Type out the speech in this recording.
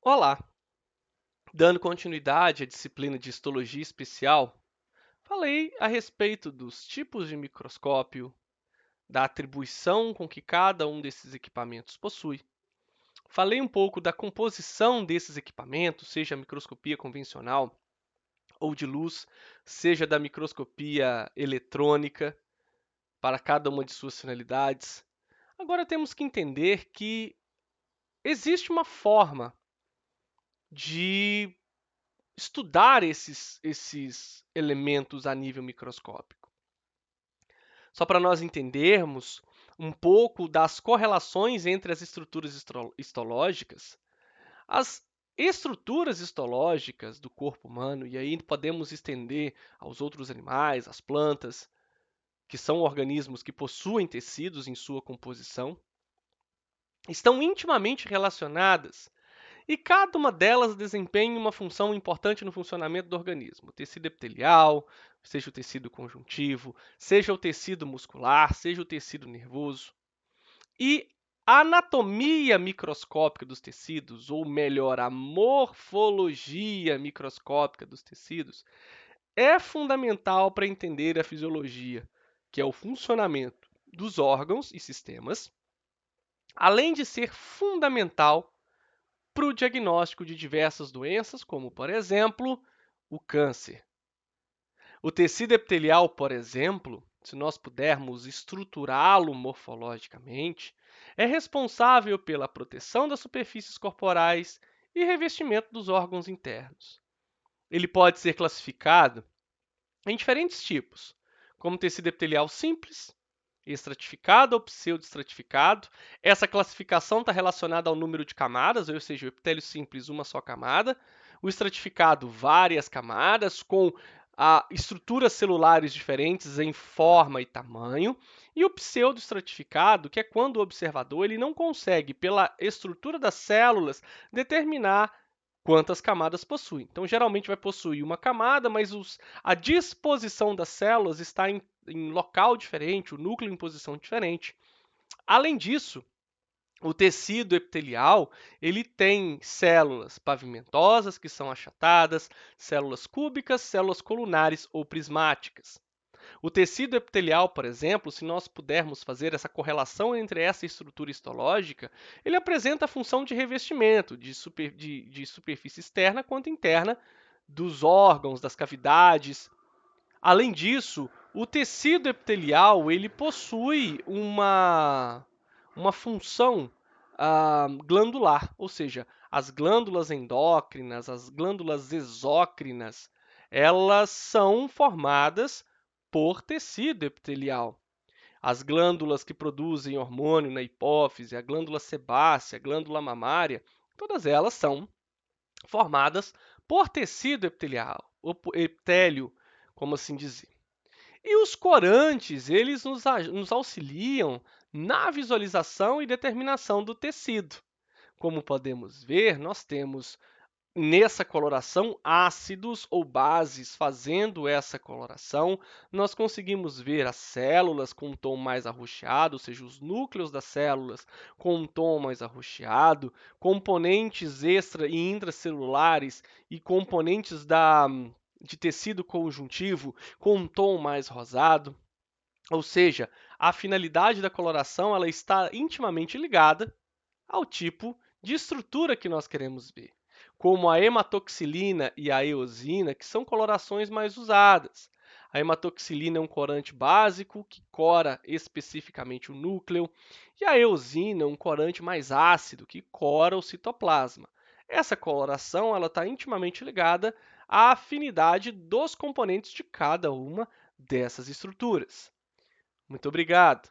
Olá! Dando continuidade à disciplina de histologia especial, falei a respeito dos tipos de microscópio, da atribuição com que cada um desses equipamentos possui. Falei um pouco da composição desses equipamentos, seja a microscopia convencional ou de luz, seja da microscopia eletrônica, para cada uma de suas finalidades. Agora temos que entender que existe uma forma de estudar esses elementos a nível microscópico. Só para nós entendermos um pouco das correlações entre as estruturas histológicas, as estruturas histológicas do corpo humano, e aí podemos estender aos outros animais, às plantas, que são organismos que possuem tecidos em sua composição, estão intimamente relacionadas e cada uma delas desempenha uma função importante no funcionamento do organismo. O tecido epitelial, seja o tecido conjuntivo, seja o tecido muscular, seja o tecido nervoso. E a anatomia microscópica dos tecidos, ou melhor, a morfologia microscópica dos tecidos, é fundamental para entender a fisiologia, que é o funcionamento dos órgãos e sistemas, além de ser fundamental para o diagnóstico de diversas doenças, como, por exemplo, o câncer. O tecido epitelial, por exemplo, se nós pudermos estruturá-lo morfologicamente, é responsável pela proteção das superfícies corporais e revestimento dos órgãos internos. Ele pode ser classificado em diferentes tipos, como tecido epitelial simples, estratificado ou pseudoestratificado. Essa classificação está relacionada ao número de camadas, ou seja, o epitélio simples, uma só camada. O estratificado, várias camadas, com estruturas celulares diferentes em forma e tamanho. E o pseudoestratificado, que é quando o observador ele não consegue, pela estrutura das células, determinar quantas camadas possui. Então, geralmente vai possuir uma camada, mas a disposição das células está em local diferente, o núcleo em posição diferente. Além disso, o tecido epitelial ele tem células pavimentosas, que são achatadas, células cúbicas, células colunares ou prismáticas. O tecido epitelial, por exemplo, se nós pudermos fazer essa correlação entre essa estrutura histológica, ele apresenta a função de revestimento de superfície externa quanto interna dos órgãos, das cavidades. Além disso, o tecido epitelial ele possui uma função glandular, ou seja, as glândulas endócrinas, as glândulas exócrinas, elas são formadas por tecido epitelial. As glândulas que produzem hormônio na hipófise, a glândula sebácea, a glândula mamária, todas elas são formadas por tecido epitelial, ou epitélio, como assim dizer. E os corantes, eles nos auxiliam na visualização e determinação do tecido. Como podemos ver, nós temos nessa coloração ácidos ou bases fazendo essa coloração. Nós conseguimos ver as células com um tom mais arroxeado, ou seja, os núcleos das células com um tom mais arroxeado, componentes extra e intracelulares e componentes de tecido conjuntivo com um tom mais rosado. Ou seja, a finalidade da coloração ela está intimamente ligada ao tipo de estrutura que nós queremos ver, como a hematoxilina e a eosina, que são colorações mais usadas. A hematoxilina é um corante básico que cora especificamente o núcleo, e a eosina é um corante mais ácido que cora o citoplasma. Essa coloração está intimamente ligada à afinidade dos componentes de cada uma dessas estruturas. Muito obrigado!